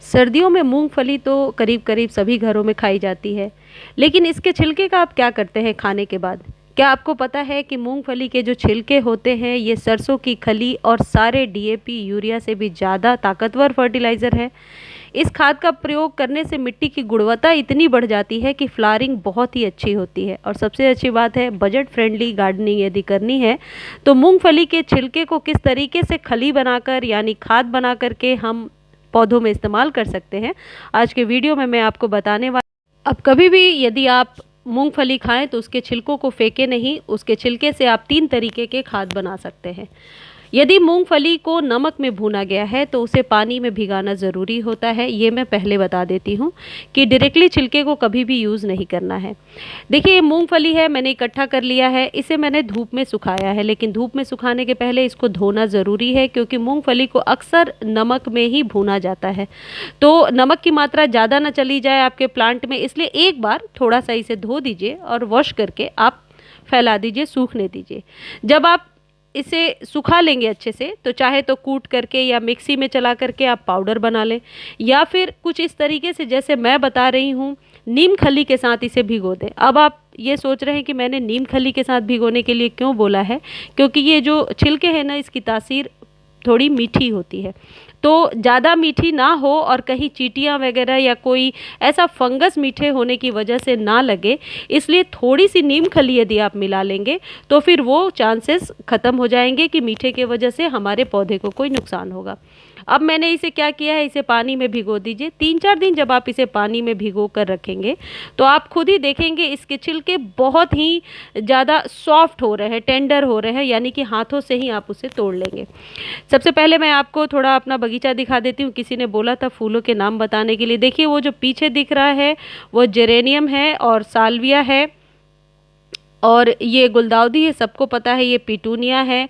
सर्दियों में मूंगफली तो करीब करीब सभी घरों में खाई जाती है। लेकिन इसके छिलके का आप क्या करते हैं खाने के बाद? क्या आपको पता है कि मूंगफली के जो छिलके होते हैं ये सरसों की खली और सारे डीएपी यूरिया से भी ज़्यादा ताकतवर फर्टिलाइज़र है। इस खाद का प्रयोग करने से मिट्टी की गुणवत्ता इतनी बढ़ जाती है कि फ्लावरिंग बहुत ही अच्छी होती है। और सबसे अच्छी बात है, बजट फ्रेंडली गार्डनिंग यदि करनी है तो मूंगफली के छिलके को किस तरीके से खली बनाकर यानी खाद बना करके हम पौधों में इस्तेमाल कर सकते हैं, आज के वीडियो में मैं आपको बताने वाली। अब कभी भी यदि आप मूंगफली खाएं तो उसके छिलकों को फेंके नहीं, उसके छिलके से आप 3 तरीके के खाद बना सकते हैं। यदि मूंगफली को नमक में भूना गया है तो उसे पानी में भिगाना ज़रूरी होता है। ये मैं पहले बता देती हूँ कि डायरेक्टली छिलके को कभी भी यूज़ नहीं करना है। देखिए, ये मूंगफली है, मैंने इकट्ठा कर लिया है, इसे मैंने धूप में सुखाया है। लेकिन धूप में सुखाने के पहले इसको धोना ज़रूरी है, क्योंकि मूंगफली को अक्सर नमक में ही भूना जाता है। तो नमक की मात्रा ज़्यादा ना चली जाए आपके प्लांट में, इसलिए एक बार थोड़ा सा इसे धो दीजिए और वॉश करके आप फैला दीजिए, सूखने दीजिए। जब आप इसे सुखा लेंगे अच्छे से तो चाहे तो कूट करके या मिक्सी में चला करके आप पाउडर बना लें, या फिर कुछ इस तरीके से जैसे मैं बता रही हूँ, नीम खली के साथ इसे भिगो दें। अब आप ये सोच रहे हैं कि मैंने नीम खली के साथ भिगोने के लिए क्यों बोला है, क्योंकि ये जो छिलके हैं ना, इसकी तासीर थोड़ी मीठी होती है। तो ज़्यादा मीठी ना हो और कहीं चींटियाँ वगैरह या कोई ऐसा फंगस मीठे होने की वजह से ना लगे, इसलिए थोड़ी सी नीम खली यदि आप मिला लेंगे तो फिर वो चांसेस ख़त्म हो जाएंगे कि मीठे के वजह से हमारे पौधे को कोई नुकसान होगा। अब मैंने इसे क्या किया है, इसे पानी में भिगो दीजिए। 3-4 दिन जब आप इसे पानी में भिगो कर रखेंगे तो आप खुद ही देखेंगे इसके छिलके बहुत ही ज़्यादा सॉफ्ट हो रहे हैं, टेंडर हो रहे हैं, यानी कि हाथों से ही आप उसे तोड़ लेंगे। सबसे पहले मैं आपको थोड़ा अपना बगीचा दिखा देती हूँ। किसी ने बोला था फूलों के नाम बताने के लिए। देखिए, वो जो पीछे दिख रहा है वो जेरेनियम है और साल्विया है, और ये गुलदाउदी है, सबको पता है। ये पिटूनिया है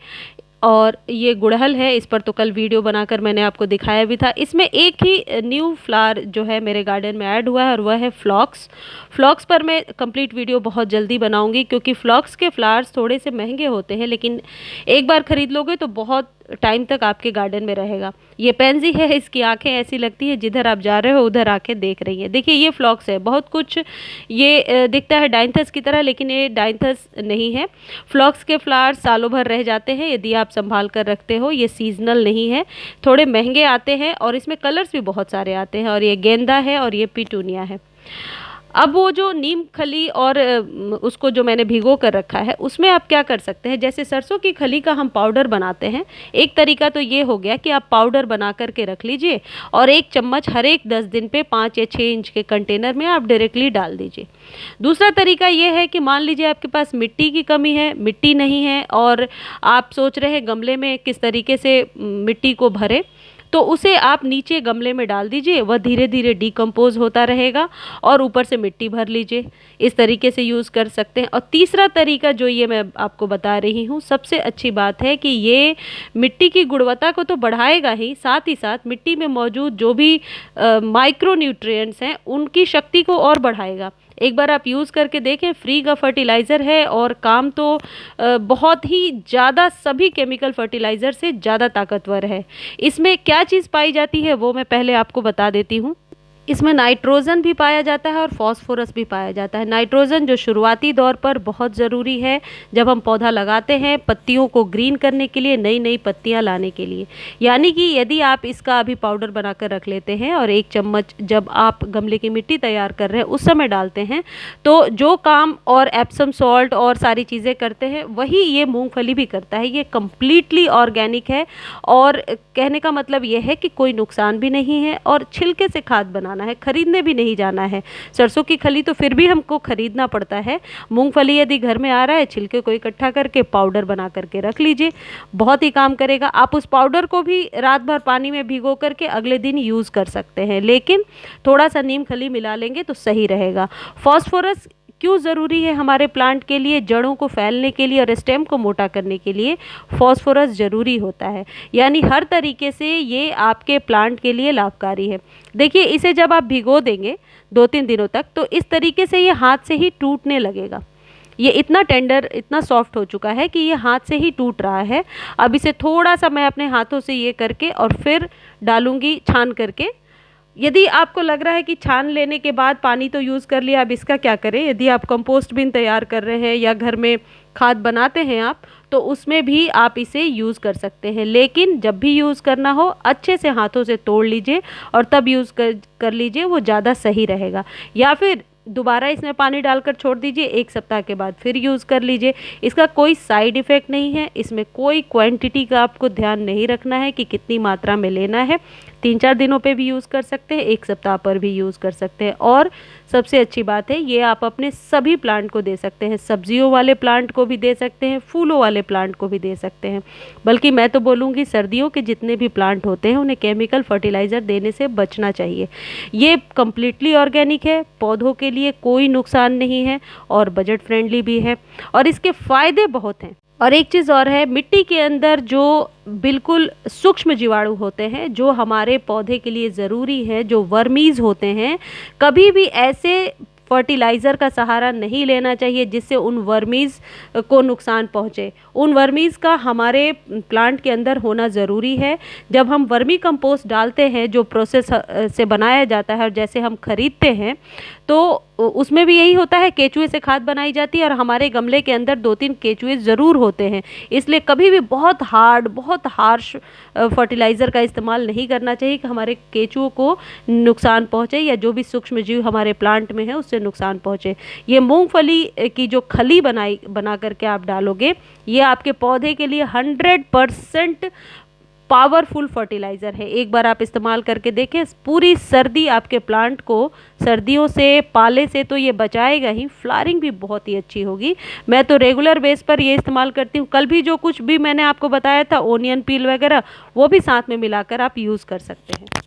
और ये गुड़हल है। इस पर तो कल वीडियो बनाकर मैंने आपको दिखाया भी था। इसमें एक ही न्यू फ्लावर जो है मेरे गार्डन में ऐड हुआ है और वह है फ्लॉक्स। फ्लॉक्स पर मैं कंप्लीट वीडियो बहुत जल्दी बनाऊंगी, क्योंकि फ्लॉक्स के फ्लावर्स थोड़े से महंगे होते हैं, लेकिन एक बार ख़रीद लोगे तो बहुत टाइम तक आपके गार्डन में रहेगा। ये पेंजी है, इसकी आंखें ऐसी लगती है जिधर आप जा रहे हो उधर आंखें देख रही हैं। देखिए, ये फ्लॉक्स है, बहुत कुछ ये दिखता है डाइंथस की तरह, लेकिन ये डाइंथस नहीं है। फ्लॉक्स के फ्लावर्स सालों भर रह जाते हैं यदि आप संभाल कर रखते हो। ये सीजनल नहीं है, थोड़े महंगे आते हैं और इसमें कलर्स भी बहुत सारे आते हैं। और ये गेंदा है और ये पिटूनिया है। अब वो जो नीम खली और उसको जो मैंने भिगो कर रखा है, उसमें आप क्या कर सकते हैं, जैसे सरसों की खली का हम पाउडर बनाते हैं। एक तरीका तो ये हो गया कि आप पाउडर बना करके रख लीजिए और 1 चम्मच हर एक 10 दिन पे 5 या 6 इंच के कंटेनर में आप डायरेक्टली डाल दीजिए। दूसरा तरीका ये है कि मान लीजिए आपके पास मिट्टी की कमी है, मिट्टी नहीं है और आप सोच रहे हैं गमले में किस तरीके से मिट्टी को भरे, तो उसे आप नीचे गमले में डाल दीजिए। वह धीरे धीरे डिकम्पोज होता रहेगा और ऊपर से मिट्टी भर लीजिए। इस तरीके से यूज़ कर सकते हैं। और तीसरा तरीका जो ये मैं आपको बता रही हूँ, सबसे अच्छी बात है कि ये मिट्टी की गुणवत्ता को तो बढ़ाएगा ही, साथ ही साथ मिट्टी में मौजूद जो भी माइक्रो न्यूट्रिएंट्स हैं उनकी शक्ति को और बढ़ाएगा। एक बार आप यूज़ करके देखें, फ्री का फर्टिलाइज़र है और काम तो बहुत ही ज़्यादा सभी केमिकल फर्टिलाइज़र से ज़्यादा ताकतवर है। इसमें क्या चीज़ पाई जाती है वो मैं पहले आपको बता देती हूँ। इसमें नाइट्रोजन भी पाया जाता है और फास्फोरस भी पाया जाता है। नाइट्रोजन जो शुरुआती दौर पर बहुत ज़रूरी है, जब हम पौधा लगाते हैं पत्तियों को ग्रीन करने के लिए, नई नई पत्तियां लाने के लिए। यानी कि यदि आप इसका अभी पाउडर बनाकर रख लेते हैं और 1 चम्मच जब आप गमले की मिट्टी तैयार कर रहे हैं उस समय डालते हैं, तो जो काम और एप्सम सॉल्ट और सारी चीज़ें करते हैं वही ये मूँगफली भी करता है। ये कम्प्लीटली ऑर्गेनिक है और कहने का मतलब ये है कि कोई नुकसान भी नहीं है और छिलके से खाद बनाना है, खरीदने भी नहीं जाना है। सरसों की खली तो फिर भी हमको खरीदना पड़ता है। मूंगफली यदि घर में आ रहा है, छिलके को इकट्ठा करके पाउडर बना करके रख लीजिए, बहुत ही काम करेगा। आप उस पाउडर को भी रात भर पानी में भिगो करके अगले दिन यूज़ कर सकते हैं, लेकिन थोड़ा सा नीम खली मिला लेंगे तो सही रहेगा। फॉस्फोरस क्यों ज़रूरी है हमारे प्लांट के लिए? जड़ों को फैलने के लिए और स्टेम को मोटा करने के लिए फॉस्फोरस ज़रूरी होता है। यानी हर तरीके से ये आपके प्लांट के लिए लाभकारी है। देखिए, इसे जब आप भिगो देंगे 2-3 दिनों तक तो इस तरीके से ये हाथ से ही टूटने लगेगा। ये इतना टेंडर, इतना सॉफ्ट हो चुका है कि ये हाथ से ही टूट रहा है। अब इसे थोड़ा सा मैं अपने हाथों से ये करके और फिर डालूंगी छान करके यदि आपको लग रहा है कि छान लेने के बाद पानी तो यूज़ कर लिया, अब इसका क्या करें, यदि आप कंपोस्ट बिन तैयार कर रहे हैं या घर में खाद बनाते हैं आप, तो उसमें भी आप इसे यूज़ कर सकते हैं। लेकिन जब भी यूज़ करना हो अच्छे से हाथों से तोड़ लीजिए और तब यूज़ कर लीजिए, वो ज़्यादा सही रहेगा। या फिर दोबारा इसमें पानी डालकर छोड़ दीजिए, 1 सप्ताह के बाद फिर यूज़ कर लीजिए। इसका कोई साइड इफ़ेक्ट नहीं है, इसमें कोई क्वांटिटी का आपको ध्यान नहीं रखना है कि कितनी मात्रा में लेना है। 3-4 दिनों पे भी यूज़ कर सकते हैं, 1 सप्ताह पर भी यूज़ कर सकते हैं। और सबसे अच्छी बात है, ये आप अपने सभी प्लांट को दे सकते हैं, सब्जियों वाले प्लांट को भी दे सकते हैं, फूलों वाले प्लांट को भी दे सकते हैं। बल्कि मैं तो बोलूँगी सर्दियों के जितने भी प्लांट होते हैं उन्हें केमिकल फर्टिलाइज़र देने से बचना चाहिए। ये कम्प्लीटली ऑर्गेनिक है, पौधों के लिए कोई नुकसान नहीं है और बजट फ्रेंडली भी है और इसके फ़ायदे बहुत हैं। और एक चीज़ और है, मिट्टी के अंदर जो बिल्कुल सूक्ष्म जीवाणु होते हैं जो हमारे पौधे के लिए ज़रूरी है, जो वर्मीज़ होते हैं, कभी भी ऐसे फर्टिलाइज़र का सहारा नहीं लेना चाहिए जिससे उन वर्मीज़ को नुकसान पहुँचे। उन वर्मीज़ का हमारे प्लांट के अंदर होना ज़रूरी है। जब हम वर्मी कंपोस्ट डालते हैं जो प्रोसेस से बनाया जाता है और जैसे हम खरीदते हैं, तो उसमें भी यही होता है, केचुए से खाद बनाई जाती है और हमारे गमले के अंदर 2-3 केचुए ज़रूर होते हैं। इसलिए कभी भी बहुत हार्ड, बहुत हार्श फर्टिलाइज़र का इस्तेमाल नहीं करना चाहिए कि हमारे केचुओं को नुकसान पहुँचे या जो भी सूक्ष्म जीव हमारे प्लांट में है उससे नुकसान पहुँचे। ये मूंगफली की जो खली बना करके आप डालोगे, ये आपके पौधे के लिए 100% पावरफुल फर्टिलाइज़र है। एक बार आप इस्तेमाल करके देखें, पूरी सर्दी आपके प्लांट को सर्दियों से, पाले से तो ये बचाएगा ही, फ्लावरिंग भी बहुत ही अच्छी होगी। मैं तो रेगुलर बेस पर ये इस्तेमाल करती हूँ। कल भी जो कुछ भी मैंने आपको बताया था, ओनियन पील वगैरह, वो भी साथ में मिलाकर आप यूज़ कर सकते हैं।